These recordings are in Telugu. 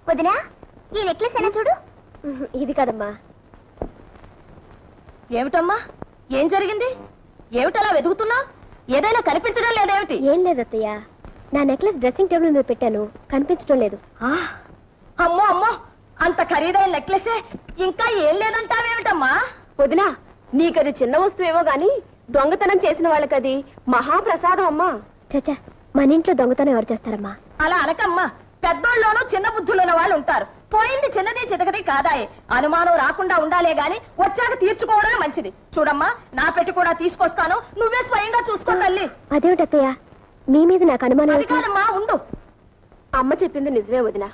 వదినా ఈ నెక్లెస్ అయినా చూడు. ఇది కదమ్మా. ఏమిటమ్మా, ఏం జరిగింది? ఏమిటలా వెతుకుతున్నావు? ఏదైనా కనిపించడం లేదేమిటి? ఏం లేదు అత్తయ్య, నా నెక్లెస్ డ్రెస్సింగ్ టేబుల్ మీద పెట్టాను, కనిపించడం లేదు. అమ్మో అమ్మో, అంత ఖరీదైన నెక్లెసే ఇంకా ఏం లేదంటావేమిటమ్మా? వదినా, నీకది చిన్న వస్తువేమో గాని దొంగతనం చేసిన వాళ్ళకది మహాప్రసాదం అమ్మా. చచ్చా, మన ఇంట్లో దొంగతనం ఎవరు చేస్తారమ్మా? అలా అనకమ్మా, పెద్దోళ్ళలోనూ చిన్న బుద్ధులున్న వాళ్ళు ఉంటారు. పోయింది చిన్నది చితకది కాదాయే. అనుమానం రాకుండా ఉండాలే గాని వచ్చాక తీర్చుకోవడమే మంచిది. చూడమ్మా, నా పెట్టి కూడా తీసుకొస్తాను, నువ్వే స్వయంగా చూసుకో తల్లి. అదేమిటి అత్తయ్య, మీ మీద నాకు అనుమానం. అది కాదమ్మా, ఉండు. అమ్మ చెప్పింది నిజమే వదినా.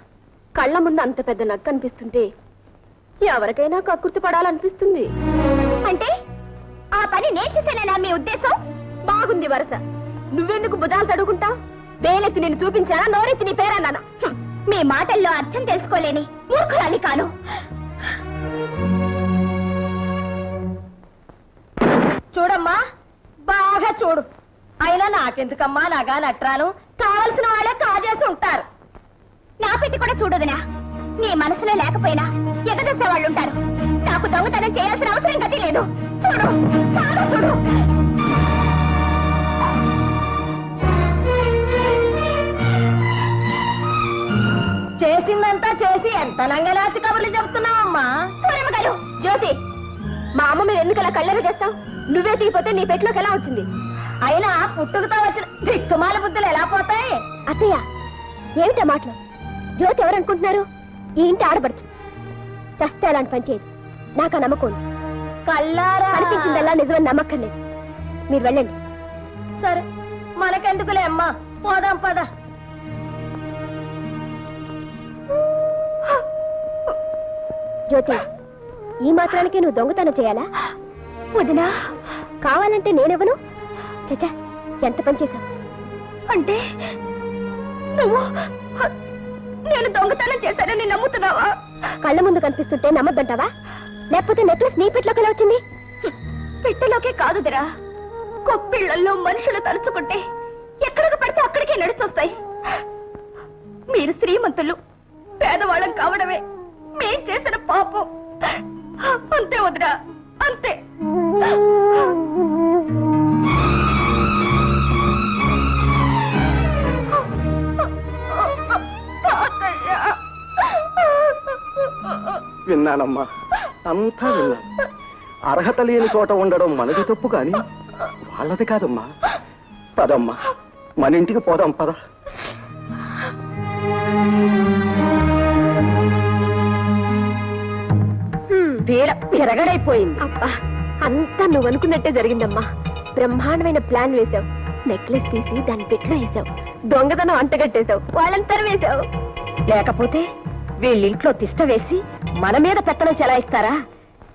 కళ్ళ ముందు అంత పెద్ద నక్క అనిపిస్తుంటే ఎవరికైనా కక్కుర్తి పడాలనిపిస్తుంది. అంటే ఆ పని నేను చేశానేనా మీ ఉద్దేశం? బాగుంది వరస. నువ్వెందుకు బుధాలు తడుకుంటావు? వేలెత్తి నేను చూపించానా, నోరెత్తి నీ పేరన్నానా? మీ మాటల్లో అర్థం తెలుసుకోలేని మూర్ఖురాలి కాను. చూడమ్మా, బాగా చూడు. అయినా నాకెందుకమ్మా నగా నట్రాను? కావలసిన వాళ్ళే కాజేసి ఉంటారు. నా పెట్టి కూడా చూడదునా. నీ మనసులో లేకపోయినా ఎగదసే వాళ్ళు ఉంటారు. నాకు దొంగతనం చేయాల్సిన అవసరం గతి లేదు. చూడు, బాగా చూడు. చేసిందంతా చేసి ఎంత నంగనాచి కబుర్లు చెప్తున్నావమ్మా? సూరమ్మ గారు, జ్యోతి, మా అమ్మ మీద ఎందుకు అలా కళ్ళెర చేస్తావు? నువ్వే తీయపోతే నీ పెట్టులోకి ఎలా వచ్చింది? అయినా పుట్టుకతో వచ్చిన దిక్కుమాల బుద్ధులు ఎలా పోతాయి? అత్తయ్య, ఏమిటా మాటలు? జ్యోతి ఎవరనుకుంటున్నారు? ఈ ఇంటి ఆడపడుచు. చస్తే అలాంటి పని చేయదు. నాకు ఆ నమ్మకం ఉంది. కల్లారా అనిపించిందల్లా నిజమని నమ్మక్కర్లేదు. మీరు వెళ్ళండి. సరే, మనకెందుకులే అమ్మా, పోదాం పద. జ్యోతి, ఈ మాత్రానికే నువ్వు దొంగతనం చేయాలా? వదినా, కావాలంటే నేనెవను? చచ్చా, ఎంత పని చేశావు? అంటే నువ్వు నేను దొంగతనం చేశానని నమ్ముతున్నావా? కళ్ళ ముందు కనిపిస్తుంటే నమ్మద్దంటావా? లేకపోతే నెక్లెస్ నీ పెట్టలోకి ఎలా వచ్చింది? పెట్టెలోకే కాదుదిరా, కొప్పిళ్లలో మనుషులు తలుచుకుంటే ఎక్కడికి పడితే అక్కడికే నడిచొస్తాయి. మీరు శ్రీమంతులు, పేదవాళ్ళం కావడమే మేం చేసిన పాపం. అంతే వదిరా, అంతే. విన్నానమ్మా, అంతా విన్నాను. అర్హత లేని చోట ఉండడం మనది తప్పు కాని వాళ్ళది కాదమ్మా. పదమ్మా, మన ఇంటికి పోదాం, పద. తిరగడైపోయింది. అబ్బా, అంతా నువ్వు అనుకున్నట్టే జరిగిందమ్మా. బ్రహ్మాండమైన ప్లాన్ వేశావు. నెక్లెస్ తీసి దాని పెట్లో వేశావు. దొంగతనం అంటగట్టేశావు. వాళ్ళంతా వేశావు. లేకపోతే వీళ్ళింట్లో తిష్ట వేసి మన మీద పెత్తనం చెలాయిస్తారా?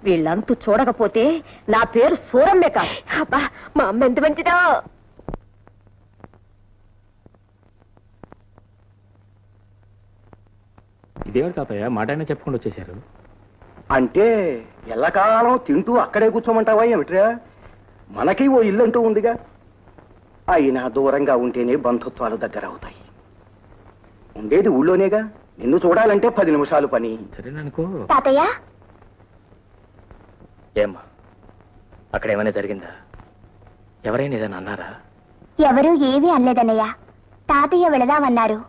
వీళ్ళంతూ చూడకపోతే నా పేరు సూరమ్మే కాదు. అబ్బా, మా అమ్మ ఎంత మంచిదో. ఇదేవాడు తాతయ్య, మాట అయినా చెప్పకుండా వచ్చేసారు. అంటే ఎల్లకాలం తింటూ అక్కడే కూర్చోమంటావా ఏమిట్రా? మనకి ఓ ఇల్లంటూ ఉందిగా. అయినా దూరంగా ఉంటేనే బంధుత్వాలు దగ్గర అవుతాయి. ఉండేది ఊళ్ళోనేగా. నిన్ను చూడాలంటే 10 నిమిషాలు పని. సరేననుకో. తాతయ్య, ఏమ్మా, అక్కడ ఏమైనా జరిగిందా? ఎవరైనా ఏదైనా అన్నారా? ఎవరూ ఏమీ అనలేదన్నయ్య. తాతయ్య వెళదామన్నారు,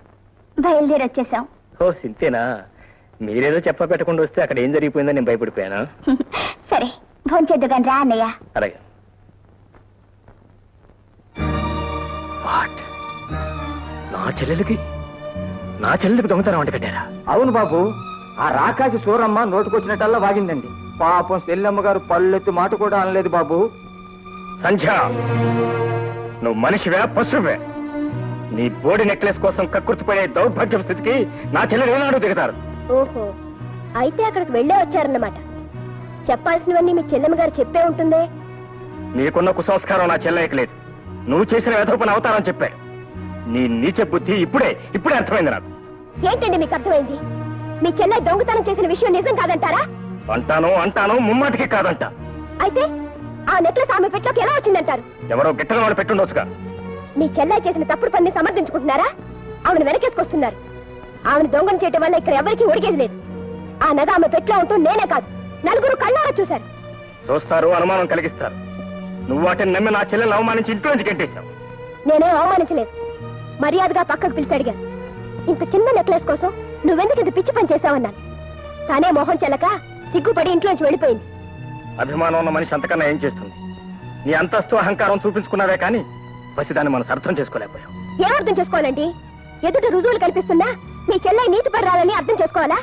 బయలుదేరొచ్చేసాం. ఓ సింతేనా? మీరేదో చెప్ప పెట్టకుండా వస్తే అక్కడ ఏం జరిగిపోయిందని నేను భయపడిపోయాను. సరే, భోంచేద్దుగాని రా అన్నయ్య. అలాగే. నా చెల్లెలకి దొంగతనం వంట కట్టారా? అవును బాబు, ఆ రాకాసి సూరమ్మ నోటుకొచ్చినట్టల్లా వాగిందండి. పాపం సెల్లమ్మ గారు పళ్ళెత్తి మాట కూడా అనలేదు బాబు. సంధ్య, నువ్వు మనిషివే పశువే? నీ బోడి నెక్లెస్ కోసం కక్కుర్తిపోయే దౌర్భాగ్య స్థితికి నా చెల్లెలు ఏనాడు దిగుతారు. ఓహో, అయితే అక్కడికి వెళ్ళే వచ్చారన్నమాట. చెప్పాల్సినవన్నీ మీ చెల్లెమ్మ గారు చెప్పే ఉంటుందే. నీకున్న కుసంస్కారం నా చెల్లెకి లేదు. నువ్వు చేసిన వేధోపన అవతారం చెప్పాడు. నీ నీచ బుద్ధి ఇప్పుడే అర్థమైంది నాకు. ఏంటండి మీకు అర్థమైంది? మీ చెల్లె దొంగతనం చేసిన విషయం నిజం కాదంటారా? అంటాను, ముమ్మాటికి కాదంట. అయితే ఆ నెక్లెస్ ఆమె పెట్టలోకి ఎలా వచ్చిందంటారు? ఎవరో గిట్టన వాళ్ళు పెట్టుండొచ్చుగా. మీ చెల్లె చేసిన తప్పుడు పని సమర్థించుకుంటున్నారా? ఆమెను వెనకేసుకొస్తున్నారు. ఆమెను దొంగను చేయటం వల్ల ఇక్కడ ఎవరికి ఉడికేది లేదు. ఆ నగ ఆమె పెట్లో ఉంటూ నేనే కాదు నలుగురు కళ్ళారా చూశారు. చూస్తారు, అనుమానం కలిగిస్తారు. నువ్వు వాటిని నమ్మి నా చెల్లెలు అవమానించి ఇంట్లోంచి కట్టేశావు. నేనే అవమానించలేదు. మర్యాదగా పక్కకు పిలిచి అడిగాను. ఇంత చిన్న నెక్లెస్ కోసం నువ్వెందుకు ఇంత పిచ్చి పని చేశావన్నాను. తానే మొహం చెల్లక సిగ్గుపడి ఇంట్లోంచి వెళ్ళిపోయింది. అభిమానం ఉన్న మనిషి అంతకన్నా ఏం చేస్తుంది? నీ అంతస్తు అహంకారం చూపించుకున్నావే కానీ పసిదాన్ని మనం అర్థం చేసుకోలేకపోయాం. ఏమర్థం చేసుకోవాలండి? ఎదుట రుజువులు కనిపిస్తున్నా మీ చెల్లె నీతి పర్రాలని అర్థం చేసుకోవాలా?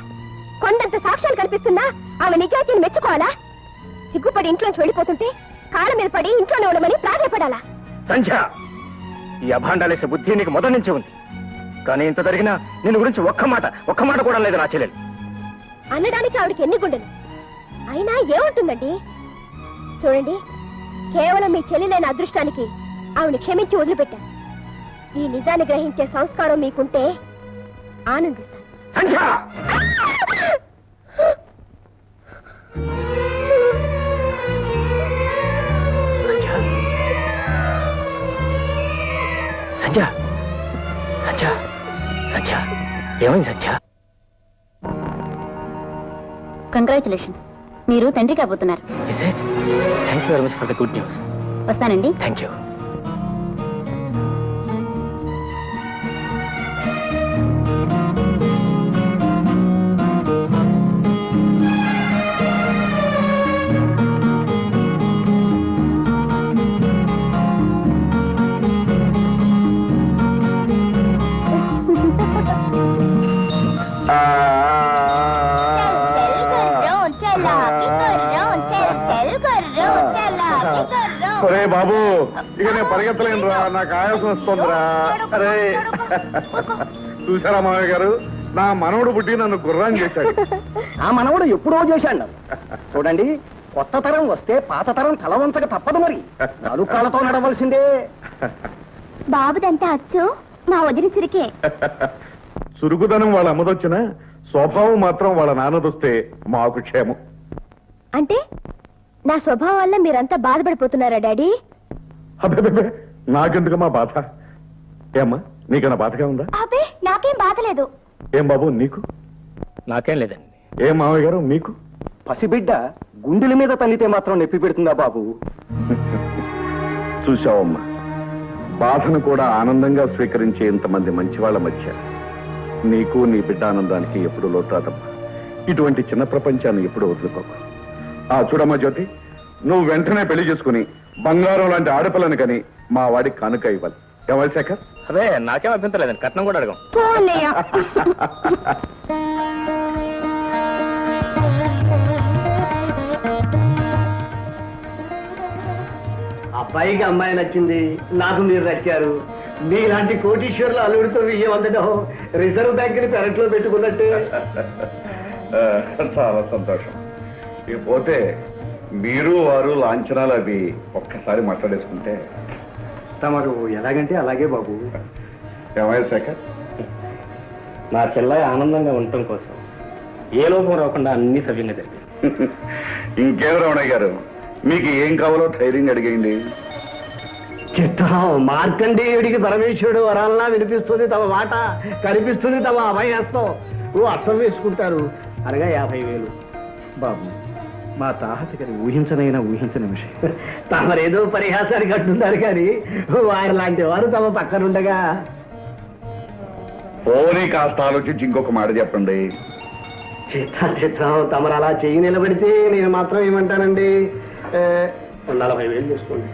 కొండంత సాక్ష్యాలు కనిపిస్తున్నా ఆమె నిజాయితీని మెచ్చుకోవాలా? సిగ్గుపడి ఇంట్లోంచి వెళ్ళిపోతుంటే కాళ్ళ మీద పడి ఇంట్లోనే ఉండమని ప్రాధాయపడాలా? సంధ్య, ఈ అభాండాలేసే బుద్ధి నీకు మొదటి నుంచి ఉంది. కానీ ఇంత జరిగినా నిన్ను గురించి ఒక్క మాట కూడా లేదు నా చెల్లెలు. అనడానికి ఆవిడకి ఎన్ని గుండెలు అయినా ఏముంటుందండి? చూడండి, కేవలం మీ చెల్లెలైన అదృష్టానికి ఆవిడ క్షమించి వదిలిపెట్టాను. ఈ నిజాన్ని గ్రహించే సంస్కారం మీకుంటే ఆనందిస్తాను. సంధ్య! సంధ్య, సంధ్య, సంధ్య, ఏమైంది సంధ్య? కంగ్రాచులేషన్స్, మీరు తండ్రి కాబోతున్నారు. Thank you very much for the good news. వస్తానండి. Thank you. ఒరే బాబు, ఇక నేను పరిగెత్తలేనురా, నాకు ఆయాసం వస్తుందిరా. అరే చూసారా మామయ్య గారు, నా మనవడు పుట్టి నన్ను గుర్రాన్ని చేశాడు. ఆ మనవడు ఎప్పుడో చేశాడు. చూడండి, కొత్త తరం వస్తే పాత తరం తల వంచక తప్పదు. మరి నలుకాళ్ళతో నడవలసిందే. బాబుదంతా అచ్చు మా వదిన చురికే. చురుకుదనం వాళ్ళ అమ్మదొచ్చిన స్వభావం మాత్రం వాళ్ళ నాన్నదొస్తే మాకు క్షేమం. అంటే నా స్వభావం వల్ల మీరంతా బాధపడిపోతున్నారా డాడీ? అబ్బే, నాకెందుకమ్మా బాధ? ఏమ్మా, నీకన్నా బాధగా ఉందా? అబ్బే, నాకేం బాధలేదు. ఏం బాబు నీకు? నాకేం లేదండి. ఏం మామయ్య గారు మీకు? పసిబిడ్డ గుండెల మీద తల్లితే మాత్రం నొప్పి పెడుతుందా బాబు? చూశావమ్మా, బాధను కూడా ఆనందంగా స్వీకరించే ఇంతమంది మంచివాళ్ల మధ్య నీకు నీ బిడ్డ ఆనందానికి ఎప్పుడు లోటాదమ్మా. ఇటువంటి చిన్న ప్రపంచాన్ని ఎప్పుడు వదులుకోకు. చూడమ్మా జ్యోతి, నువ్వు వెంటనే పెళ్లి చేసుకుని బంగారం లాంటి ఆడపిల్లని కని మా వాడికి కానుక ఇవ్వాలి. ఏమై శేఖర్? అదే నాకేం అభ్యంతరం లేదండి, కట్నం కూడా అడగం. అబ్బాయికి అమ్మాయి నచ్చింది, నాకు మీరు నచ్చారు. మీలాంటి కోటీశ్వర్ల అల్లుడితో విజయం అందడం రిజర్వ్ బ్యాంక్ ని పెరట్లో పెట్టుకున్నట్టే. చాలా సంతోషం. ఇకపోతే మీరు వారు లాంఛనాలు అవి ఒక్కసారి మాట్లాడేసుకుంటే. తమరు ఎలాగంటే అలాగే బాబు. ఏమయ్య శేఖర్? నా చెల్లె ఆనందంగా ఉండటం కోసం ఏ లోపం రాకుండా అన్ని సవ్యంగా జరిగింది. ఇంకేం రమణయ్య గారు, మీకు ఏం కావాలో ధైర్యంగా అడిగేయండి. చిత్తం, మార్కండేయుడికి పరమేశ్వరుడు వరాలనా వినిపిస్తుంది తమ మాట, కనిపిస్తుంది తమ అభయహస్తం. అర్థం వేసుకుంటారు అనగా 50,000. బాబు, మా తాహత గారి ఊహించనైనా ఊహించని విషయం. తమరేదో పరిహాసానికి అంటున్నారు కానీ వారి లాంటి వారు తమ పక్కనుండగా. పోనీ కాస్త ఆలోచించి ఇంకొక మాట చెప్పండి. చిత్తం, తమరు అలా చెయ్యి నిలబడితే నేను మాత్రం ఏమంటానండి, 40,000 చేసుకోండి.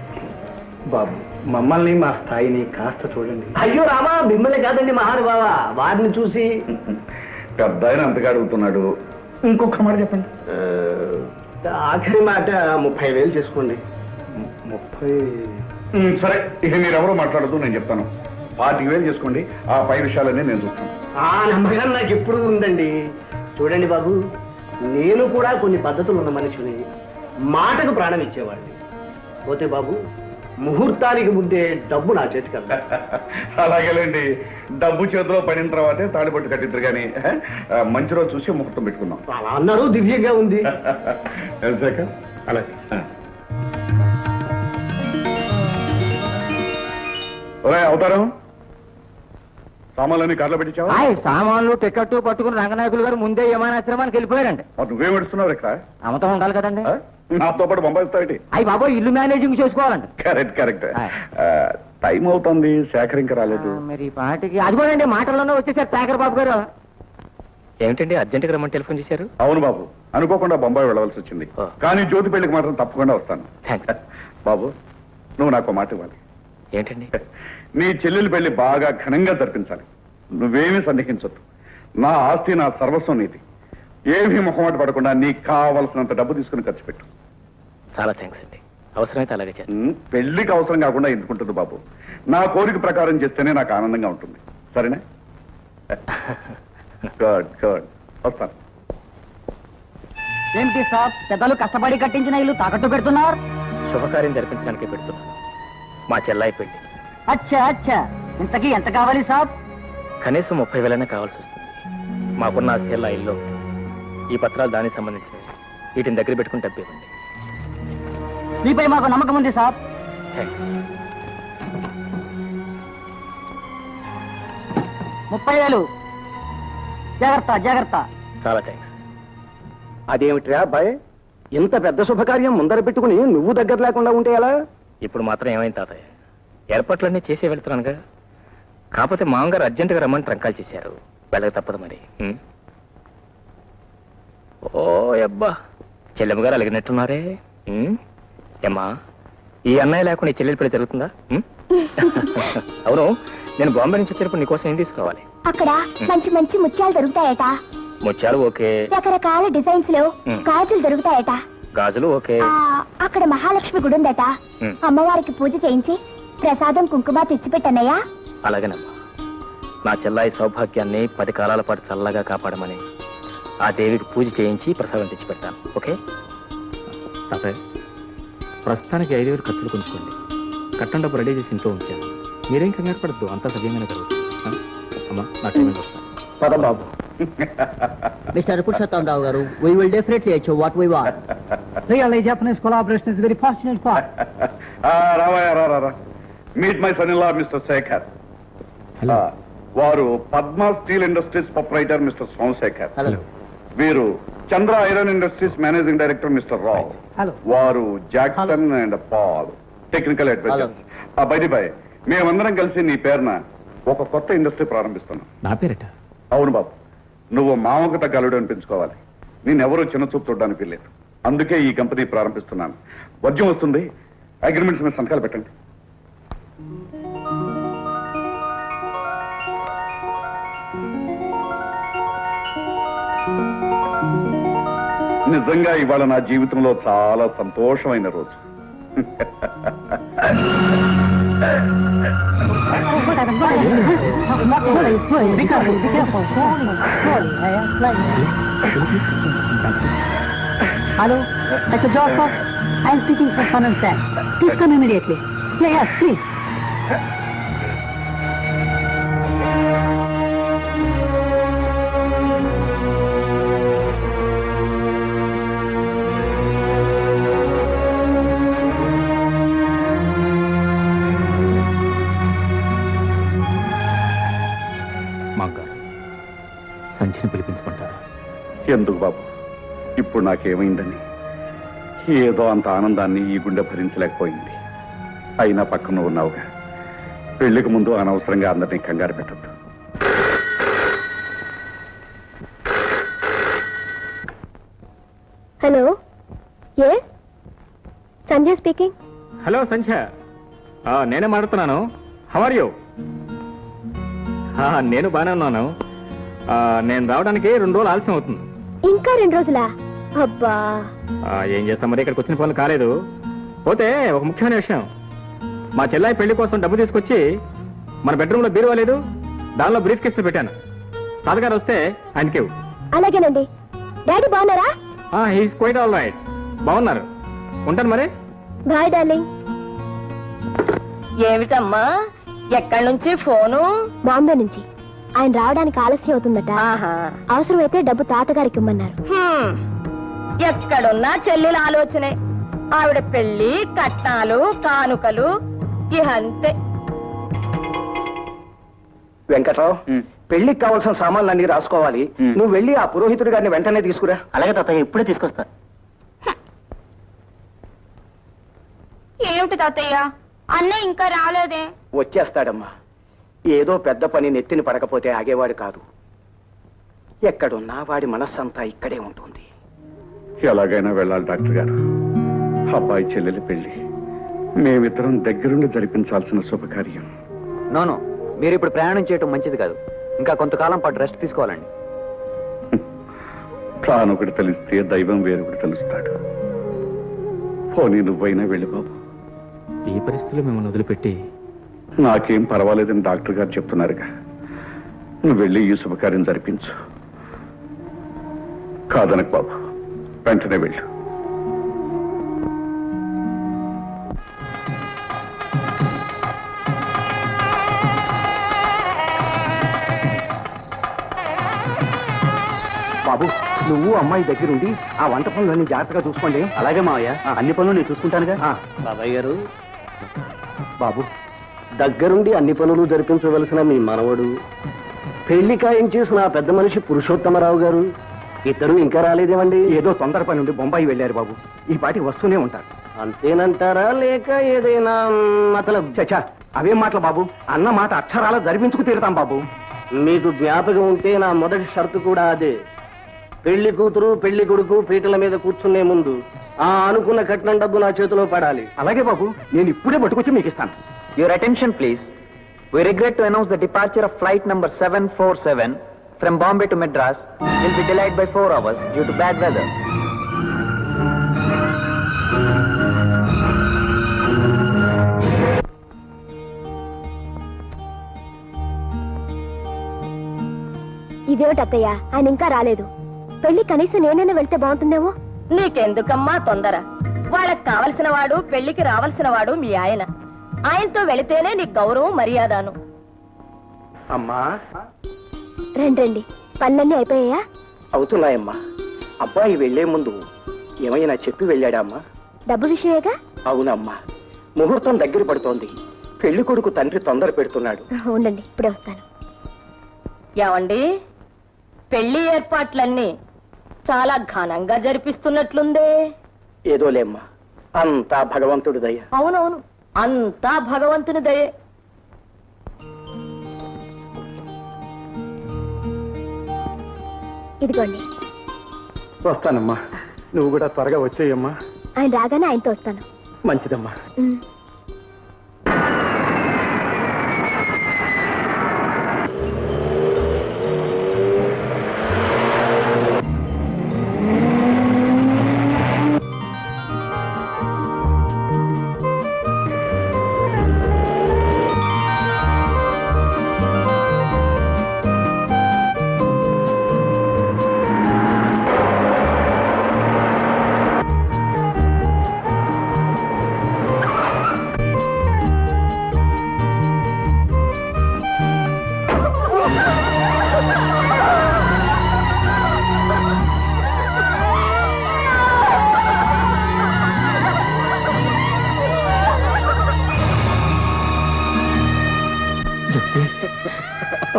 బాబు, మమ్మల్ని మా స్థాయిని కాస్త చూడండి. అయ్యో రామా, మిమ్మల్ని కాదండి మహానుభావ, వారిని చూసి. పెద్ద ఆయన అంతగా అడుగుతున్నాడు, ఇంకొక మాట చెప్పండి. ఆఖరి మాట 30,000 చేసుకోండి. 30? సరే, ఇక మీరెవరో మాట్లాడుతూ నేను చెప్తాను. 40,000 చేసుకోండి. ఆ పై విషయాలన్నీ నేను చూస్తాను. ఆ నమ్మకం నాకు ఎప్పుడు ఉందండి. చూడండి బాబు, నేను కూడా కొన్ని పద్ధతులు ఉన్న మనిషిని, మాటకు ప్రాణం ఇచ్చేవాడిని. పోతే బాబు, ముహూర్తానికి ముందే డబ్బు నా చేతికి అందాలి. అలాగేలేండి, డబ్బు చేతిలో పడిన తర్వాతే తాళిబొట్టు కట్టిద్దరు కానీ మంచి రోజు చూసి ముహూర్తం పెట్టుకుందాం. అలా అన్నారు, దివ్యంగా ఉంది. శేఖర్, అలాగే. అవతారం సామాన్లన్నీ కార్లో పెట్టించావా సామాన్లు టికెట్ పట్టుకుని రంగనాయకులు గారు ముందే విమానాశ్రమానికి వెళ్ళిపోయారండి. మరి నువ్వేం పెడుతున్నావు ఇక్కడ అమ్మతం ఉండాలి కదండి. నాతో పాటు పంపిస్తావేటి? అయ్యి బాబు ఇల్లు మేనేజింగ్ చేసుకోవాలండి. కరెక్ట్ టైం అవుతుంది, శేఖర్ ఇంకా రాలేదు. మరి ఈ పాటికి అదిగోనండి మాటల్లోనే వచ్చేసారు శేఖర్ బాబు గారు. ఏమిటండి అర్జెంట్గా రమ్మని టెలిఫోన్ చేశారు? అవును బాబు, అనుకోకుండా బొంబాయి వెళ్ళవలసి వచ్చింది. కానీ జ్యోతి పెళ్లికి మాత్రం తప్పకుండా వస్తాను. బాబు నువ్వు నాకు మాట ఇవ్వాలి. ఏంటండి? నీ చెల్లెలు పెళ్లి బాగా ఘనంగా జరిపించాలి. నువ్వేమీ సందేహించొద్దు. నా ఆస్తి నా సర్వస్వం నీది. ఏమీ మొహమాట పడకుండా నీకు కావలసినంత డబ్బు తీసుకుని ఖర్చు పెట్టు. చాలా థ్యాంక్స్ అండి. అవసరమైతే అలాగే చేస్తాను. పెళ్లికి అవసరం కాకుండా ఎందుకుంటుంది బాబు? నా కోరిక ప్రకారం చేస్తేనే నాకు ఆనందంగా ఉంటుంది. సరేనా? గుడ్ వస్తాను. ఏంటి సార్ పెద్దలు కష్టపడి కట్టించిన ఇల్లు తాకట్టు పెడుతున్నారు? శుభకార్యం జరిపించడానికే పెడుతున్నాను. మా చెల్లాయి పెళ్లి. అచ్చా ఇంతకీ ఎంత కావాలి సాబ్? కనీసం 30,000 కావాల్సి వస్తుంది. మాకున్న ఆస్తి ఎల్లా ఇల్లు. ఈ పత్రాలు దానికి సంబంధించినవి. వీటిని దగ్గర పెట్టుకుని డబ్బివ్వండి. మీపై మాకు నమ్మకం ఉంది సాబ్. థ్యాంక్స్. 30,000 జాగ్రత్త. చాలా థ్యాంక్స్. అదేమిట్రా అబ్బాయి, ఇంత పెద్ద శుభకార్యం ముందర పెట్టుకుని నువ్వు దగ్గర లేకుండా ఉంటే ఎలా? ఇప్పుడు మాత్రం ఏమైంది తాతయ్య? ఏర్పాట్లన్నీ చేసే వెళ్తున్నానుగా. కాకపోతే మామగారు అర్జెంటుగా రమ్మని ట్రంకాలు చేశారు. వెళ్ళక తప్పదు మరి. ఓ అబ్బా, చెల్లెమ్మ గారు అలిగినట్టున్నారే. ఏమ్మా, ఈ అన్నయ్య లేకుండా ఈ చెల్లెలి పెళ్లి జరుగుతుందా? అవును, నేను బాంబే నుంచి వచ్చేటప్పుడు నీకోసం ఏం తీసుకోవాలి? అక్కడ మంచి మంచి ముత్యాలు దొరుకుతాయట. ముత్యాలు ఓకే. రకరకాల డిజైన్స్ లో గాజులు దొరుకుతాయట. గాజులు ఓకే. అక్కడ మహాలక్ష్మి గుడి ఉందట. అమ్మవారికి పూజ చేయించి ప్రసాదం కుంకుమ తెచ్చిపెట్టన్నయ్యా. అలాగేనమ్మా. నా చెల్లాయి సౌభాగ్యాన్ని 10 కాలాల పాటు చల్లగా కాపాడమని ఆ దేవికి పూజ చేయించి ప్రసాదం తెచ్చిపెడతాను. ఓకే తాతయ్య, ప్రస్తుతానికి 5,000 ఖర్చులు కొంచుకోండి. కట్టం డబ్బు రెడీ చేసి ఇంట్లో ఉంచాను. మీరేం కంగారు పడద్దు, అంతా సవ్యంగానే జరుగుతుంది. అమ్మా నా ట్రైన్ వస్తాను. పదబాబు. Mr. Purushottam Rao garu, we will definitely achieve what we want. Really, Japanese collaboration is very fortunate for us. రావా. Meet my son in law mister Shekhar. వారు Padma steel industries proprietor mister Somashekhar. Hello. వీరు Chandra iron industries managing director mister Rao. Hello. వారు Jackson and Paul technical advisers. Bye bye, మేమందరం కలిసి నీ పేరున ఒక కొత్త ఇండస్ట్రీ ప్రారంభిస్తున్నాం. నా పేరట? అవును బాబు, నువ్వు మామకు తగ్గ అల్లుడు అనిపించుకోవాలి. నేనెవరూ చిన్న చూపు చూడడానికి లేదు. అందుకే ఈ కంపెనీ ప్రారంభిస్తున్నాను. వద్యం వస్తుంది, అగ్రిమెంట్స్ మీద సంతకాలు పెట్టండి. నిజంగా ఇవాళ నా జీవితంలో చాలా సంతోషమైన రోజు. Hello, Mr. Joseph. I am speaking for Sun and Sam. Please come immediately. Yes, please. సంచిని పిలిపించుకుంటారా? ఎందుకు బాబు, ఇప్పుడు నాకేమైందని? ఏదో అంత ఆనందాన్ని ఈ గుండె భరించలేకపోయింది. అయినా పక్కన ఉన్నావుగా. పెళ్లికి ముందు అనవసరంగా అందరినీ కంగారు పెట్టద్దు. Hello, yes Sandhya speaking. Hello Sandhya, నేనే మాట్లాడుతున్నాను. How are you? నేను బాగానే ఉన్నాను. నేను రావడానికి 2 రోజులు ఆలస్యం అవుతుంది. ఇంకా 2 రోజులా? అబ్బా, ఏం చేస్తాం మరి, ఇక్కడికి వచ్చిన పనులు కాలేదు. పోతే ఒక ముఖ్యమైన విషయం, మా చెల్లాయి పెళ్లి కోసం డబ్బు తీసుకొచ్చి మన బెడ్రూమ్ లో బీరువా లేదు, దానిలో బ్రీఫ్ కేసులు పెట్టాను. తాతగారు వస్తే ఆయనకి. అలాగేనండి. డాడీ బాగున్నారా? He's quite all right. బాగున్నారు. ఉంటాను మరి. Bye darling. ఏమిటమ్మా, ఎక్కడి నుంచి ఫోను? బాంబే నుంచి. ఆయన రావడానికి ఆలస్యం అవుతుందట. అవసరమైతే డబ్బు తాతగారికి ఇమ్మన్నారు. ఎక్కడున్నా చెల్లెల ఆలోచనే. ఆవిడ పెళ్లి, కట్నాలు, కానుకలు, ఇహంతే. వెంకట్రావు పెళ్లికి కావాల్సిన సామాన్లు అన్ని రాసుకోవాలి. నువ్వు వెళ్ళి ఆ పురోహితుడి గారిని వెంటనే తీసుకురా. అలాగే తాతయ్య, ఇప్పుడే తీసుకొస్తా. ఏమిటి తాతయ్య, అన్నయ్య ఇంకా రాలేదే? వచ్చేస్తాడమ్మా. ఏదో పెద్ద పని నెత్తిని పడకపోతే ఆగేవాడు కాదు. ఎక్కడున్నా వాడి మనస్సంతా ఇక్కడే ఉంటుంది. ఎలాగైనా వెళ్ళాలి డాక్టర్ గారు. అబ్బాయి చెల్లెలి పెళ్లి మేమిద్దరం దగ్గరుండి జరిపించాల్సిన శుభకార్యం. నోను, మీరు ఇప్పుడు ప్రయాణం చేయటం మంచిది కాదు. ఇంకా కొంతకాలం పాటు రెస్ట్ తీసుకోవాలండి. ప్లాన్ ఒకటి తెలిస్తే దైవం వేరొకటి తెలుస్తాడు. పోనీ నువ్వైనా వెళ్ళి బాబు. ఈ పరిస్థితుల్లో మిమ్మల్ని వదిలిపెట్టి నాకేం పర్వాలేదని డాక్టర్ గారు చెప్తున్నారుగా. నువ్వు వెళ్ళి ఈ శుభకార్యం జరిపించు. కాదనకు బాబు, వెంటనే వెళ్ళు. బాబు, నువ్వు అమ్మాయి దగ్గరుండి ఆ వంట పనులన్నీ జాగ్రత్తగా చూసుకోండి. అలాగే మావయ్య, అన్ని పనులు నేను చూసుకుంటానుగా. బాబాయ్ గారు, బాబు దగ్గరుండి అన్ని పనులు జరిపించవలసిన మీ మనవడు, పెళ్లి ఖాయం చేసిన ఆ పెద్ద మనిషి పురుషోత్తమరావు గారు ఇద్దరు ఇంకా రాలేదేమండి? ఏదో తొందర పని నుండి బొంబాయి వెళ్ళారు బాబు. ఈ పాటి వస్తూనే ఉంటారు. అంతేనంటారా లేక ఏదైనా మతలబ్? చచ్చా, అవేం మాటలు బాబు. అన్న మాట అక్షరాల జరిపించుకు తీరుతాం బాబు. మీకు జ్ఞాపకం ఉంటే నా మొదటి షరతు కూడా అదే. పెళ్లి కూతురు పెళ్లి కొడుకు పీటల మీద కూర్చునే ముందు ఆ అనుకున్న కట్నం డబ్బు నా చేతిలో పడాలి. అలాగే బాబు, నేను ఇప్పుడే పట్టుకొచ్చి మీకు ఇస్తాను. Your attention please. We regret to announce the departure of flight number 747 from Bombay to Madras will be delayed by 4 hours due to bad weather. ఇదేమిటి అత్తయ్య, ఆయన ఇంకా రాలేదు. పెళ్లి కనీసం నేనైనా వెళ్తే బాగుంటుందేమో. నీకెందుకమ్మా తొందర? వాళ్ళకి కావలసిన వాడు, పెళ్లికి రావాల్సిన వాడు మీ ఆయన. ఆయనతో వెళితేనే నీకు గౌరవం మర్యాదను. అమ్మా, రండి, పనులన్నీ అయిపోయాయా? అవుతున్నాయమ్మా. అబ్బాయి వెళ్లే ముందు ఏమైనా చెప్పి వెళ్ళాడా అమ్మా? డబ్బు విషయమేగా? అవునమ్మా, ముహూర్తం దగ్గర పడుతోంది. పెళ్లి కొడుకు తండ్రి తొందర పెడుతున్నాడు. ఉండండి, ఇప్పుడే వస్తాను. ఏమండి, పెళ్లి ఏర్పాట్లన్నీ చాలా ఘనంగా జరిపిస్తున్నట్లుందే. ఏదోలేమ్మా, అంతా భగవంతుడి దయ. అవునవును, అంతా భగవంతుని దయే. ఇదిగోండి. వస్తానమ్మా, నువ్వు కూడా త్వరగా వచ్చేయమ్మా. ఆయన రాగానే ఆయనతో వస్తాను. మంచిదమ్మా.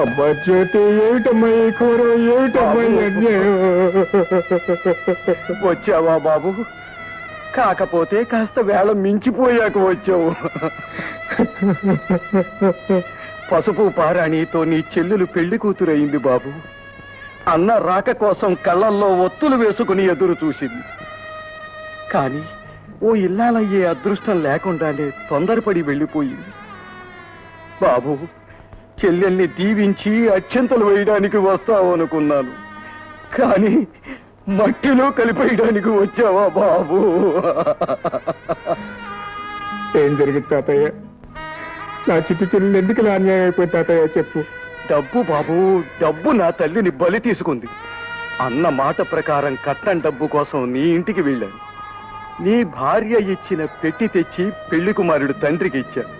అబ్బా జ్యోతి, ఏమిటమ్మా ఈ కూర, ఏమిటమ్మా ఈ అన్యాయం? వచ్చావా బాబు? కాకపోతే కాస్త వేళ మించిపోయాక వచ్చావు. పసుపు పారాణితో నీ చెల్లెలు పెళ్లి కూతురయింది బాబు. అన్న రాక కోసం కళ్ళల్లో ఒత్తులు వేసుకుని ఎదురు చూసింది. కానీ ఓ ఇల్లాలయ్యే అదృష్టం లేకుండానే తొందరపడి వెళ్ళిపోయింది. బాబు, చెల్లెల్ని దీవించి అక్షంతలు వేయడానికి వస్తావు అనుకున్నాను, కానీ మట్టిలో కలిపేయడానికి వచ్చావా బాబు? ఏం జరిగింది తాతయ్య? నా చిట్టు చెల్లెలు ఎందుకు ఇలా అన్యాయం అయిపోయింది తాతయ్య, చెప్పు. డబ్బు బాబు, డబ్బు నా తల్లిని బలి తీసుకుంది. అన్న మాట ప్రకారం కట్నం డబ్బు కోసం నీ ఇంటికి వెళ్ళాను. నీ భార్య ఇచ్చిన పెట్టి తెచ్చి పెళ్లి కుమారుడు తండ్రికి ఇచ్చాను.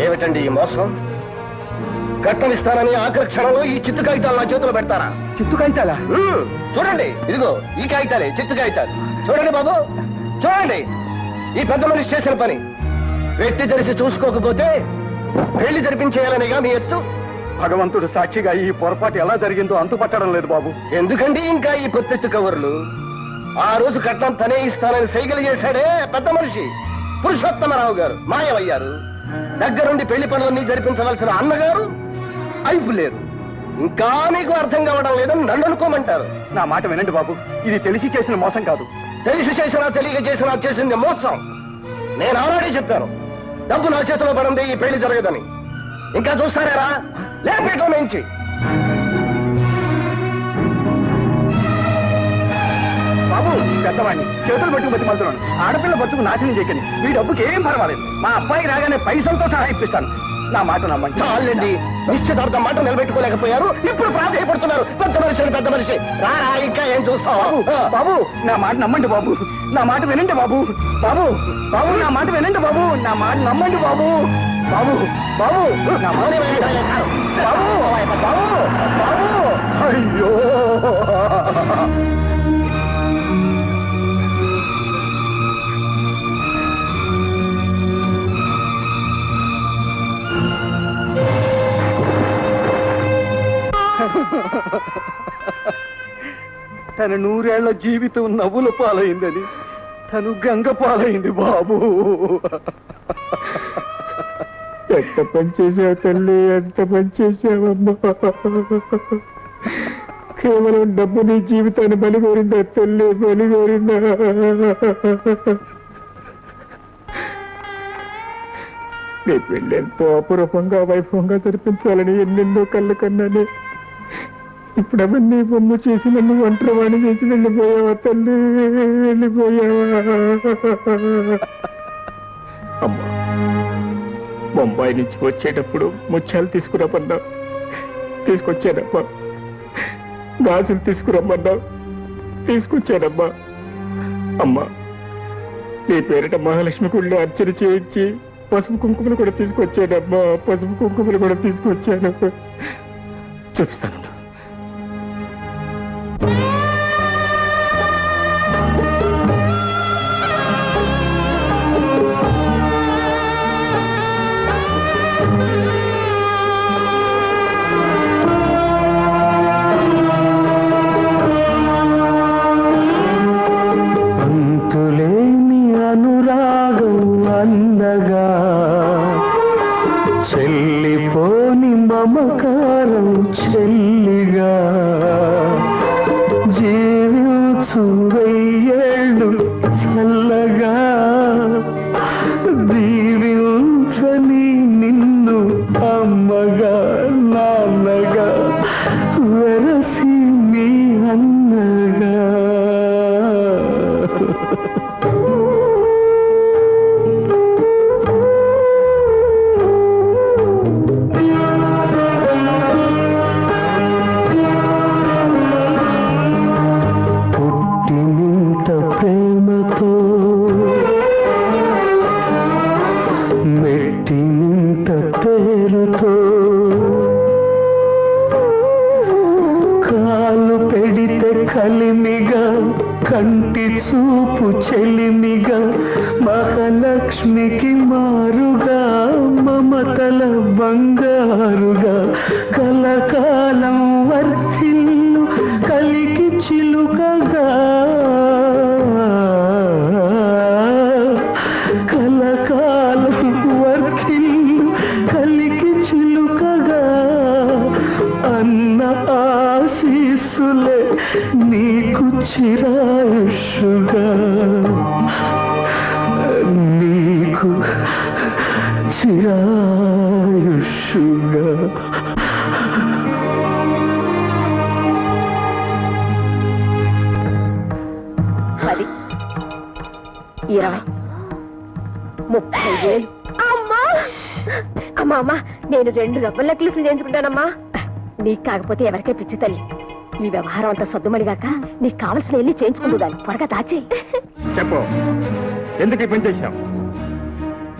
ఏమిటండి ఈ మోసం? కట్నం ఇస్తానని ఆఖరి క్షణంలో ఈ చిత్తు కాగితాలు నా చేతిలో పెడతారా? చిత్తు కాగితాలా? చూడండి, ఇదిగో ఈ కాగితాలే చిత్తు కాగితాలు. చూడండి బాబు, చూడండి, ఈ పెద్ద మనిషి చేసిన పని. వెట్టి తెరిచి చూసుకోకపోతే పెళ్లి జరిపించేయాలనేగా మీ ఎత్తు. భగవంతుడు సాక్షిగా ఈ పొరపాటు ఎలా జరిగిందో అంతుపట్టడం లేదు బాబు. ఎందుకండి ఇంకా ఈ పొత్తెత్తు కవర్లు? ఆ రోజు కట్నం తనే ఇస్తానని సైకిల్ చేశాడే పెద్ద మనిషి పురుషోత్తమరావు గారు మాయమయ్యారు. దగ్గరుండి పెళ్లి పనులన్నీ జరిపించవలసిన అన్నగారు అయిపు లేరు. ఇంకా మీకు అర్థం కావడం లేదని నన్ను అనుకోమంటారు. నా మాట వినండి బాబు, ఇది తెలిసి చేసిన మోసం కాదు. తెలిసి చేసినా తెలియక చేసినా చేసింది మోసం. నేను ఆల్రెడీ చెప్పాను, డబ్బు నా చేతిలో పడింది ఈ పెళ్లి జరగదని. ఇంకా చూస్తారేరా లేపేట నుంచి. బాబు పెద్దవాడిని చేతులు పట్టుకు బతిమాలుతున్నాను. ఆడపిల్ల బతుకు నాశనం చేయకని. మీ డబ్బుకి ఏం పర్వాలేదు. మా అబ్బాయి రాగానే పైసలతో సహా ఇప్పిస్తాను. నా మాట నమ్మండి. చాలండి, నిశ్చితార్థం మాట నిలబెట్టుకోలేకపోయారు, ఇప్పుడు ప్రాధాయపడుతున్నారు. పెద్ద మనిషి పెద్ద మనిషి రారా, ఇంకా ఏం చూస్తావు? బాబు నా మాట నమ్మండి బాబు. నా మాట వినండి బాబు. బాబు బాబు నా మాట వినండి బాబు. నా మాట నమ్మండి బాబు. బాబు బాబు నా మాట వినండి. బాబు బాబు బాబు అయ్యో. తన 100 ఏళ్ల జీవితం నవ్వుల పాలైందని తను గంగ పాలైంది బాబు. ఎంత పనిచేసావు తల్లి, ఎంత పనిచేసావమ్మా. కేవలం డబ్బు నీ జీవితాన్ని బలిగోరిందా తల్లి, బలిగోరిందా? నీ పెళ్ళి ఎంతో అపురూపంగా వైభవంగా జరిపించాలని ఎన్నెన్నో కళ్ళు కన్నానే. ఇప్పుడు అవన్నీ బొమ్మ చేసి నన్ను ఒంటరివాణి చేసి వెళ్ళిపోయావా తల్లి, వెళ్ళిపోయావా? అమ్మా, బొంబాయి నుంచి వచ్చేటప్పుడు ముత్యాలు తీసుకురమ్మన్నావు, తీసుకొచ్చానమ్మా. గాజులు తీసుకురమ్మన్నావు, తీసుకొచ్చానమ్మా. అమ్మా, నీ పేరిట మహాలక్ష్మి గుళ్ళో అర్చన చేయించి పసుపు కుంకుమలు కూడా తీసుకొచ్చానమ్మా. పసుపు కుంకుమలు కూడా తీసుకొచ్చాను. చూపిస్తాను. అంతులేని అనురాగం అందగా, చెల్లిపోని మమకారం చెల్లిగా, జీవించు 1000 ఏళ్ళు చల్లగా, దీవించని నిన్ను అమ్మగా నాన్నగా, వెరసి మీ అన్నగా. పుట్టినింత ప్రేమతో, మెట్టినింత పేరుతో, కాలు పెడితే కలిమిగా, కంటి చూపు చెలిమిగా, మహాలక్ష్మికి మారుగా, మమతల బంగారుగా, కలకాలం వర్ధిల్లు కలికి చిలుకగా, కలకాలం వర్ధిల్లు కలికి చిలుకగా, అన్న ఆశీస్సులే నీకు చిరాయుష్గా, నీకు చిరాయుష్గా. పది 20 30 వేలు. అమ్మా అమ్మా అమ్మా, నేను 2 రబ్బర్ నెక్లెస్లు చేయించుకుంటానమ్మా. నీకు కాకపోతే ఎవరికే పిచ్చి తల్లి. ఈ వ్యవహారం అంతా సద్దుమడిగాక నీకు కావలసిన వెళ్ళి చేయించుకుంటూ దాన్ని త్వరగా దాచేయి. చెప్పు, ఎందుకు ఈ పని చేశావు?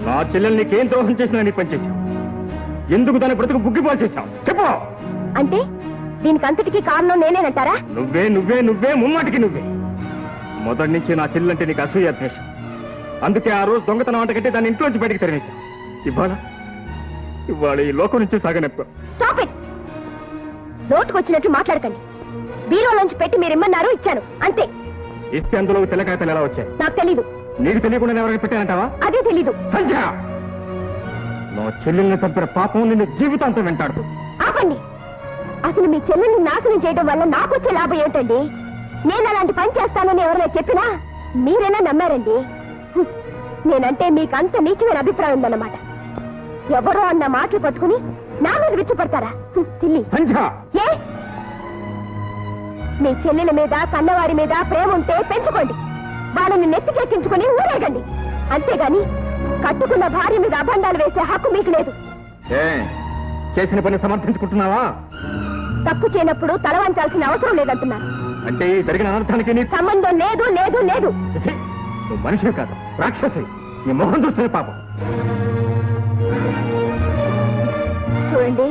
నా చెల్లెలు నీకేం ద్రోహం చేసినా నీ పని చేశావు? ఎందుకు దాని బ్రతుకు బుగ్గిపాలు చేశావు? చెప్పు. అంటే దీనికి అంతటికీ కారణం నేనేనంటారా? నువ్వే నువ్వే నువ్వే ముమ్మాటికి నువ్వే. మొదటి నుంచి నా చెల్లెలంటే నీకు అసూయ ద్వేషం. అందుకే ఆ రోజు దొంగతనం అంట కట్టి దాన్ని ఇంట్లోంచి బయటికి తరిమేశాం. ఇవాళ ఈ లోకం నుంచి సాగనెప్ప. Stop it. నోటుకొచ్చినట్టు మాట్లాడకండి. బీరోలోంచి పెట్టి మీరు ఇమ్మన్నారు, ఇచ్చాను, అంతే. ఇస్తే అందులో తెల్లకాయతలు ఎలా వచ్చాయి? నాకు తెలీదు. నీకు తెలియకుండా ఎవరికి పెట్టానంటావా? అదే తెలీదు. సంధ్య, నా చెల్లెల్ని చంపిన పాపం నిన్ను జీవితాంతం వెంటాడుతూ. ఆపండి. అసలు మీ చెల్లెల్ని నాశనం చేయడం వల్ల నాకు వచ్చే లాభం ఏమిటండి? నేను అలాంటి పని చేస్తానని ఎవరైనా చెప్పినా మీరైనా నమ్మారండి. నేనంటే మీకు అంత నీచమైన అభిప్రాయం ఉందన్నమాట. ఎవరో అన్న మాటలు పట్టుకుని నా మీద విచ్చుపడతారా? సిల్లి. ఏ మీ చెల్లెల మీద కన్నవారి మీద ప్రేమ ఉంటే పెంచుకోండి, వాళ్ళని నెత్తికెక్కించుకుని ఊరేగండి. అంతేగాని కట్టుకున్న భార్య మీద అభండాలు వేసే హక్కు మీకు లేదు. చేసిన పని సమర్థించుకుంటున్నావా? తప్పు చేయనప్పుడు తల వంచాల్సిన అవసరం లేదంటున్నారు. అంటే ఈ జరిగిన అనర్థానికి నీ సంబంధం లేదు. లేదు లేదు. నువ్వు మనిషివి కాదు, రాక్షసి. నీ మొహం చూస్తే పాపం. చూడండి,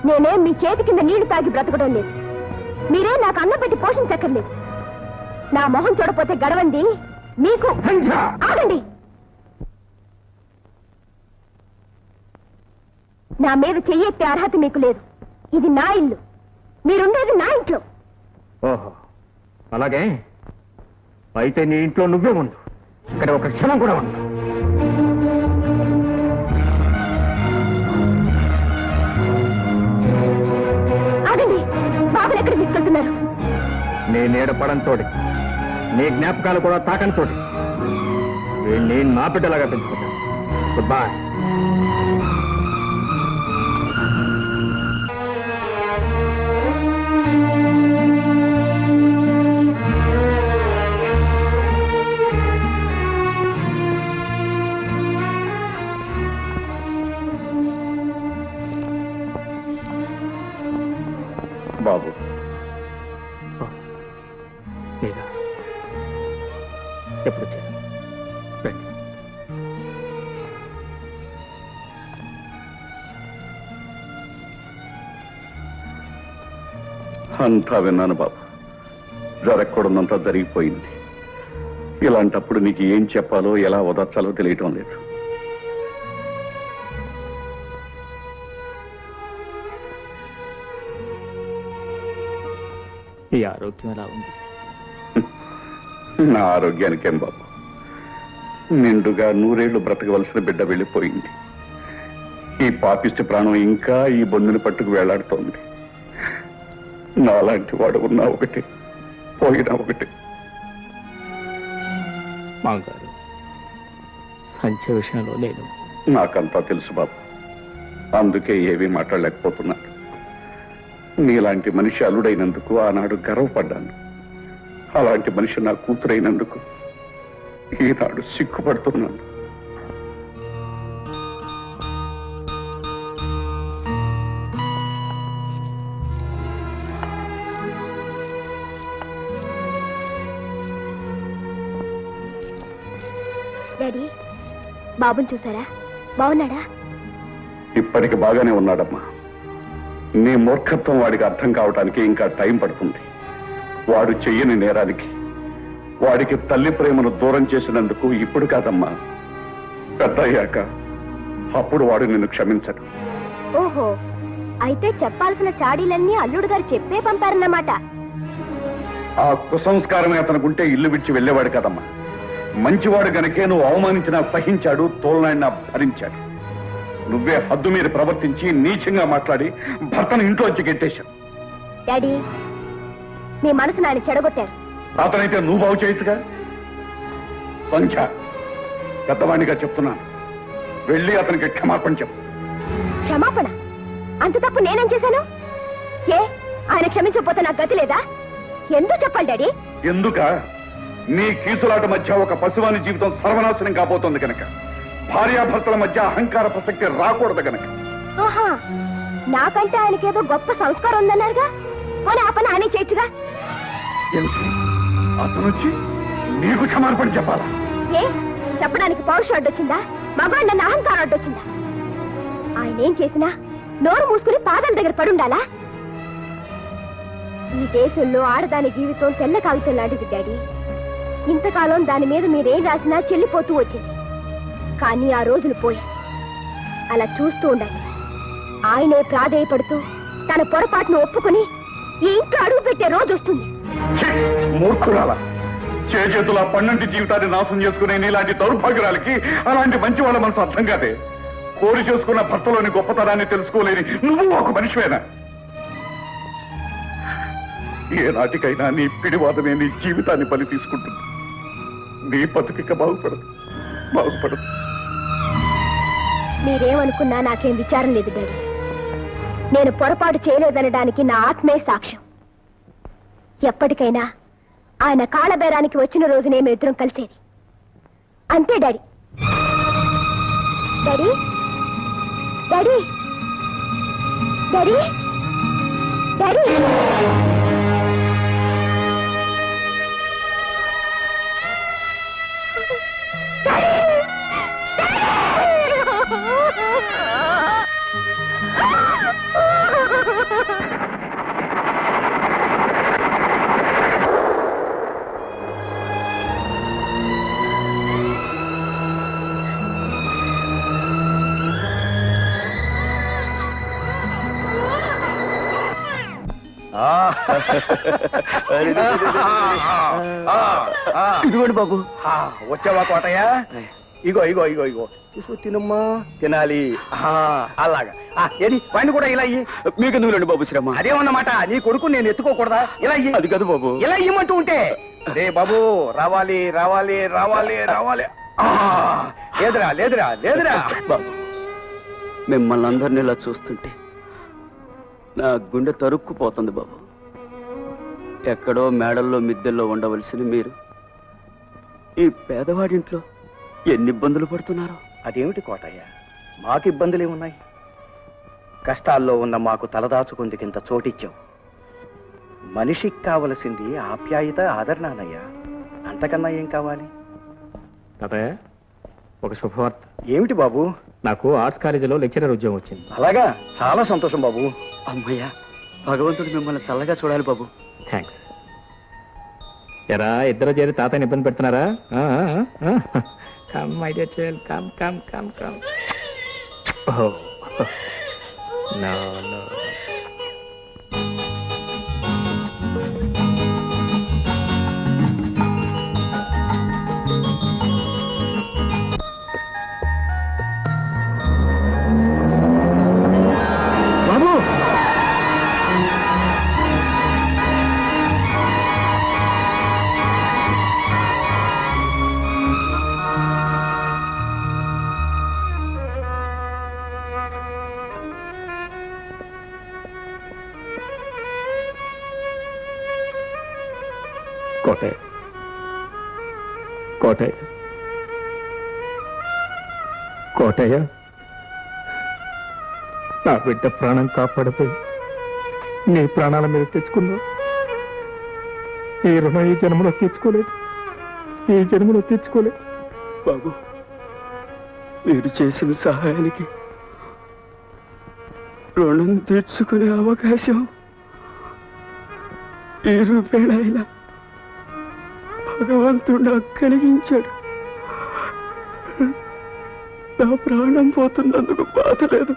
నేనేం మీ చేతి కింద నీళ్లు తాగి బ్రతకడం లేదు. మీరే నాకు అన్నం పెట్టి పోషించక్కర్లేదు. నా మొహం చూడపోతే గడవండి మీకు. ఆగండి. నా మీద చెయ్యెత్తే అర్హత మీకు లేదు. ఇది నా ఇల్లు, మీరుండేది నా ఇంట్లో. ఓహో, అలాగే. అయితే నీ ఇంట్లో నువ్వే ఉండు, ఇక్కడ ఒక క్షణం కూడా ఉండు. ఆగండి. బాబులు ఎక్కడ తీసుకెళ్తున్నారు? నీ నీడపడంతో, నీ జ్ఞాపకాలు కూడా తాకంతో వీణ్ణి నా బిడ్డలాగా పెంచుకుంటాను. Good bye. బాబు, ఎప్పుడు వచ్చాను? అంతా విన్నాను బాబు. జరగకూడదంతా జరిగిపోయింది. ఇలాంటప్పుడు నీకు ఏం చెప్పాలో ఎలా ఓదార్చాలో తెలియటం లేదు. ఈ ఆరోగ్యం ఎలా ఉంది? నా ఆరోగ్యానికేం బాబు, నిండుగా 100 ఏళ్లు బ్రతకవలసిన బిడ్డ వెళ్ళిపోయింది. ఈ పాపిష్టి ప్రాణం ఇంకా ఈ బొందుని పట్టుకు వేలాడుతోంది. నాలాంటి వాడు ఉన్నా ఒకటి, పోయినా ఒకటి. మాంగారు, సంచ విషయంలో నేను నాకంతా తెలుసు బాబు, అందుకే ఏమీ మాట్లాడలేకపోతున్నాను. నీలాంటి మనిషి అల్లుడైనందుకు ఆనాడు గర్వపడ్డాను. అలాంటి మనిషి నా కూతురైనందుకు ఈనాడు సిగ్గుపడుతున్నాను. డాడీ, బాబుని చూసారా? బాగున్నాడా? ఇప్పటికి బాగానే ఉన్నాడమ్మా. నీ మూర్ఖత్వం వాడికి అర్థం కావటానికి ఇంకా టైం పడుతుంది. వాడు చెయ్యని నేరానికి, వాడికి తల్లి ప్రేమను దూరం చేసినందుకు ఇప్పుడు కాదమ్మా, పెద్దయ్యాక అప్పుడు వాడు నిన్ను క్షమించడు. ఓహో, అయితే చెప్పాల్సిన చాడీలన్నీ అల్లుడు గారు చెప్పే పంపారన్నమాట. ఆ కుసంస్కారమే అతనుకుంటే ఇల్లు విడిచి వెళ్ళేవాడు కదమ్మా. మంచివాడు గనకే నువ్వు అవమానించినా సహించాడు, తోలనాడినా భరించాడు. నువ్వే హద్దు మీరు ప్రవర్తించి నీచంగా మాట్లాడి భర్తను ఇంట్లోంచి గెట్టేశావు. డాడీ, మీ మనసును ఆయన చెడగొట్టారు. అతనైతే నువ్వు బాగు చేయొచ్చుగా. సంధ్య, పెద్దవాణిగా చెప్తున్నాను, వెళ్ళి అతనికి క్షమాపణ చెప్పు. క్షమాపణ? అంత తప్పు నేనేం చేశాను? ఏ, ఆయన క్షమించకపోతే నాకు గతి లేదా? ఎందుకు చెప్పాలి డాడీ? ఎందుక? నీ కీసులాట మధ్య ఒక పశువాని జీవితం సర్వనాశనం కాబోతోంది కనుక. భార్యాభర్తల మధ్య అహంకార ప్రసక్తి రాకూడదు కనుక. ఆహా, నాకంటే ఆయనకేదో గొప్ప సంస్కారం ఉందన్నారుగా, పోనీ ఆ పని ఆయనే చేయొచ్చుగా. అతను వచ్చి నీకు క్షమాపణ చెప్పాలా? ఏ, చెప్పడానికి పౌరుషం అడ్డొచ్చిందా? మగవాడు నన్ను అహంకారం అడ్డొచ్చిందా? ఆయన ఏం చేసినా నోరు మూసుకుని పాదాల దగ్గర పడుండాలా? ఈ దేశంలో ఆడదాని జీవితం తెల్ల కాగితం లాంటిది డాడీ. ఇంతకాలం దాని మీద మీరేం రాసినా చెల్లిపోతూ వచ్చింది. కానీ ఆ రోజులు పోయాయి. అలా చూస్తూ ఉండండి. ఆయనే ప్రాధేయపడుతూ తన పొరపాటును ఒప్పుకొని ఈ ఇంట్లో అడుగు పెట్టే రోజు వస్తుంది. మూర్ఖురాల చేతుల పన్నంటి జీవితాన్ని నాశనం చేసుకునే నీలాంటి దౌర్భాగ్యురాలకి అలాంటి మంచి వాళ్ళ మనసు అర్థం కాదే. కోరి చేసుకున్న భర్తలోని గొప్పతనాన్ని తెలుసుకోలేని నువ్వు ఒక మనిషివేనా? ఏ నాటికైనా నీ పిడివాదమే నీ జీవితాన్ని బలి తీసుకుంటుంది. నీ బతుకిక బాగుపడదు. మీరేమనుకున్నా నాకేం విచారం లేదు డాడీ. నేను పొరపాటు చేయలేదనడానికి నా ఆత్మే సాక్ష్యం. ఎప్పటికైనా ఆయన కాళ్ళబేరానికి వచ్చిన రోజునే మేమిద్దరం కలిసేది. అంతే daddy. Daddy daddy daddy daddy ఇదిగోండి బాబు. వచ్చావా కోటయ్య? ఇగో ఇగో ఇగో ఇగో చూసు తినమ్మా, తినాలి. అలాగా ఏది వాడిని కూడా ఇలా ఇయ్యి. మీకు ఎందుకులేండి బాబు శ్రమ. అదేమన్నమాట, నీ కొడుకు నేను ఎత్తుకోకూడదా? ఇలా ఇయ్యి. అది కాదు బాబు. ఇలా ఇమ్మంటూ ఉంటే రే బాబు రావాలి రావాలి రావాలి రావాలి. లేదురా లేదురా లేదురా బాబు, మిమ్మల్ని అందరినీ ఇలా చూస్తుంటే నా గుండె తరుక్కుపోతుంది బాబు. ఎక్కడో మేడల్లో మిద్దెల్లో ఉండవలసిన మీరు ఈ పేదవాడింట్లో ఎన్ని ఇబ్బందులు పడుతున్నారు. అదేమిటి కోటయ్య, మాకు ఇబ్బందులే ఉన్నాయి. కష్టాల్లో ఉన్న మాకు తలదాచుకుందుకింత చోటిచ్చావు. మనిషికి కావలసింది ఆప్యాయత, ఆదరణనయ్యా. అంతకన్నా ఏం కావాలి? తాతయ్య, ఒక శుభవార్త. ఏమిటి బాబు? నాకు ఆర్ట్స్ కాలేజీలో లెక్చరర్ ఉద్యోగం వచ్చింది. అలాగా, చాలా సంతోషం బాబు. అమ్మయ్య, భగవంతుడు మిమ్మల్ని చల్లగా చూడాలి బాబు. థ్యాంక్స్. ఎరా, ఇద్దరు చేరి తాతయ్యని ఇబ్బంది పెడుతున్నారా? Come my dear child, come come come come. ఓహో నో నో. బాబు కోటయ్య, కోటయ్య, కోటయ్య, నా బిడ్డ ప్రాణం కాపాడిపోయి నీ ప్రాణాల మీద తెచ్చుకున్నావు. ఈ రుణం ఈ జన్మలో తెచ్చుకోలేదు, ఈ జన్మలో తెచ్చుకోలేదు. బాబు, మీరు చేసిన సహాయానికి రుణం తీర్చుకునే అవకాశం ఈ రూపేణైనా భగవంతుడు నాకు కలిగించాడు. నా ప్రాణం పోతున్నందుకు బాధ లేదు.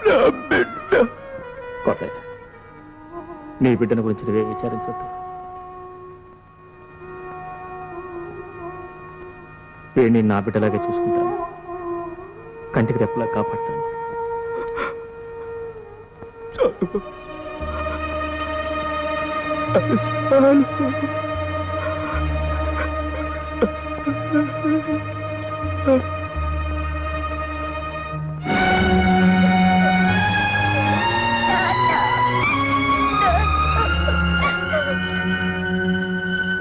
నా బిడ్డ. కోటయ్య, నీ బిడ్డను గురించి నువ్వే విచారించొద్దు. నేను నా బిడ్డలాగే చూసుకుంటాను, కంటికి రెప్పలా కాపాడతాను.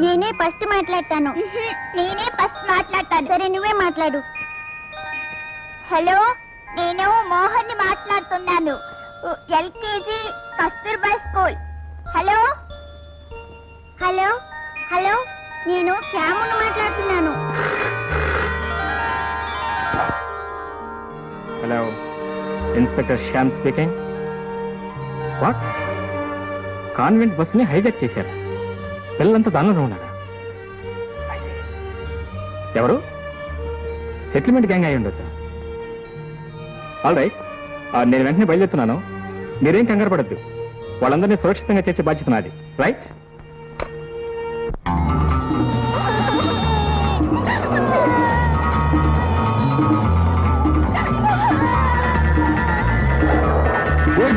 నేనే ఫస్ట్ మాట్లాడతాను. నేనే ఫస్ట్ మాట్లాడతాను. సరే, నువ్వే మాట్లాడు. హలో, నేను మోహన్ ని మాట్లాడుతున్నాను. LKG Kasturba school. Hello hello hello, నేను శ్యామును మాట్లాడుతున్నాను. Hello, inspector Shyam speaking. What? Convent బస్సుని హైజాక్ చేశారు, పిల్లలంతా దానిలోనే ఉన్నారా? I see. ఎవరు? సెటిల్మెంట్ గ్యాంగ్ అయి ఉండొచ్చా? ఆల్ రైట్, నేను వెంటనే బయలుదేరుతున్నాను. మీరేం కంగారు పడద్దు, వాళ్ళందరినీ సురక్షితంగా చేసే బాధ్యత నాది. రైట్?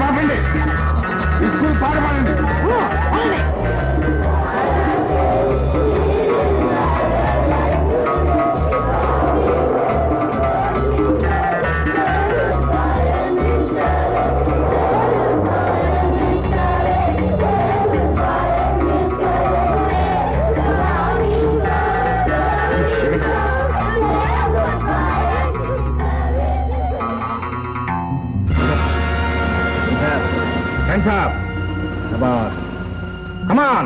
బాబండి, స్కూల్ పాట పాడండి. Hands up. Come on. Come on.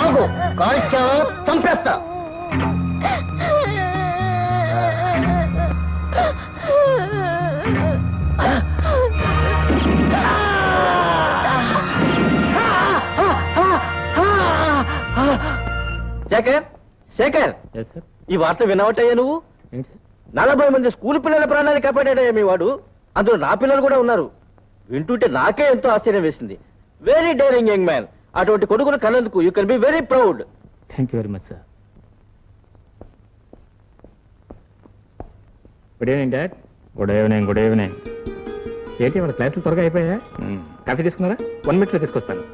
ఆగు, కాల్చా చంపేస్తా. శేఖర్, శేఖర్, ఈ వార్త వినవటయ్యా నువ్వు? 40 మంది స్కూల్ పిల్లల ప్రాణాలు కాపాడాడయ్యా మీ వాడు. అందులో నా పిల్లలు కూడా ఉన్నారు. వింటుంటే నాకే ఎంతో ఆశ్చర్యం వేసింది. Very daring young man. అటువంటి కొడుకును కన్నందుకు you can be very proud. Thank you very much sir. Good evening dad. Good evening, good evening. ఏంటి వాళ్ళ క్లాసులు త్వరగా అయిపోయా? కాఫీ తీసుకున్నారా? 1 minute తీసుకొస్తాను.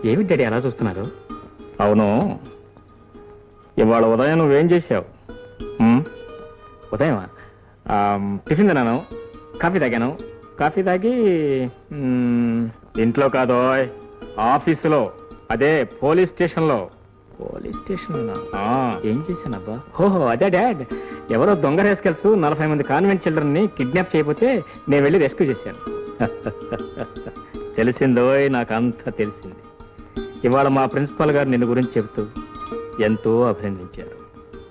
ఏమిటి డాడీ అలా చూస్తున్నారు? అవును, ఇవాళ ఉదయం నువ్వేం చేశావు? ఉదయమా? టిఫిన్ తిన్నాను, కాఫీ తాగాను. కాఫీ తాగి ఇంట్లో కాదో ఆఫీసులో, అదే పోలీస్ స్టేషన్లో. పోలీస్ స్టేషన్ ఏం చేశానబ్బా? ఓహో అదే డాడ్, ఎవరో దొంగ రేస్కెల్స్ 40 మంది కాన్వెంట్ చిల్డ్రన్ ని కిడ్నాప్ చేయకపోతే నేను వెళ్ళి రెస్క్యూ చేశాను. తెలిసిందో, నాకు అంతా తెలిసింది. ఇవాళ మా ప్రిన్సిపాల్ గారు నిన్ను గురించి చెబుతూ ఎంతో అభినందించారు.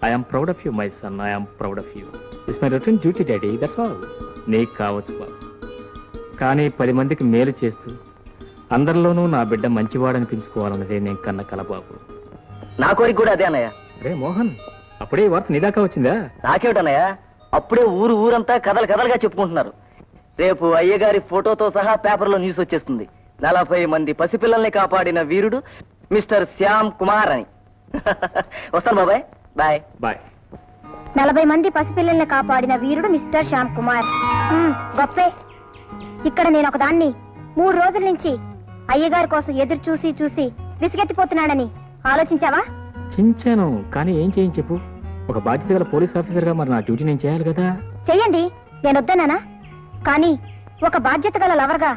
I'm proud of you my son, I'm proud of you. It's my routine duty daddy, that's all. నీకు కావచ్చు బాబు, కానీ 10 మందికి మేలు చేస్తూ అందరిలోనూ నా బిడ్డ మంచివాడనిపించుకోవాలన్నదే నేను కన్న కల బాబు. నా కోరిక కూడా అదే అన్నయ్య. అరే మోహన్, అప్పుడే ఈ వార్త నీ దాకా వచ్చిందా? నాకేమిటన్నయ్య, అప్పుడే ఊరంతా కథలుగా చెప్పుకుంటున్నారు. రేపు అయ్యగారి ఫోటోతో సహా పేపర్లో న్యూస్ వచ్చేస్తుంది. 40 మంది పసిపిల్లల్ని కాపాడిన వీరుడు మిస్టర్ శ్యామ్ కుమార్ అని. వస్తాను బాబాయ్, బాయ్ బాయ్. 40 మంది పసిపిల్లల్ని కాపాడిన వీరుడు మిస్టర్ శ్యామ్ కుమార్. గొప్పే. ఇక్కడ నేను ఒకదాన్ని 3 రోజుల నుంచి అయ్యగారి కోసం ఎదురు చూసి చూసి విసిగెత్తిపోతున్నాడని ఆలోచించావా? చించాను, కానీ ఏం చేయని చెప్పు. ఒక బాధ్యత గల పోలీస్ ఆఫీసర్ గా మరి నా డ్యూటీ నేను చేయాలి కదా. చెయ్యండి, నేను వద్దన్నానా? కానీ ఒక బాధ్యత గల లవర్గా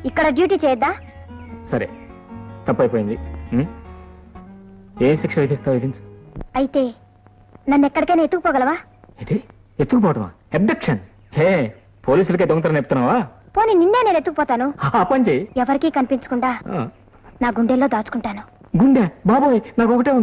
ఇక్కడ డ్యూటీ చేయొద్దా? సరే, తప్పైపోయింది. ఏ శిక్ష విధిస్తావు విధించు. అయితే నన్ను ఎక్కడికైనా ఎత్తుకుపోగలవా? ఏంటి ఎత్తుకుపోవటమా? అబ్డక్షన్. హే, పోలీసులకే దొంగతనం చెప్తున్నావా? పోనీ నిన్నే నేను ఎత్తుకుపోతాను. ఆ పని చెయ్యి. ఎవరికీ కనిపించకుండా నా గుండెల్లో దాచుకుంటాను. గుండె బాబోయ్, నాకు ఒకటే ఉంది.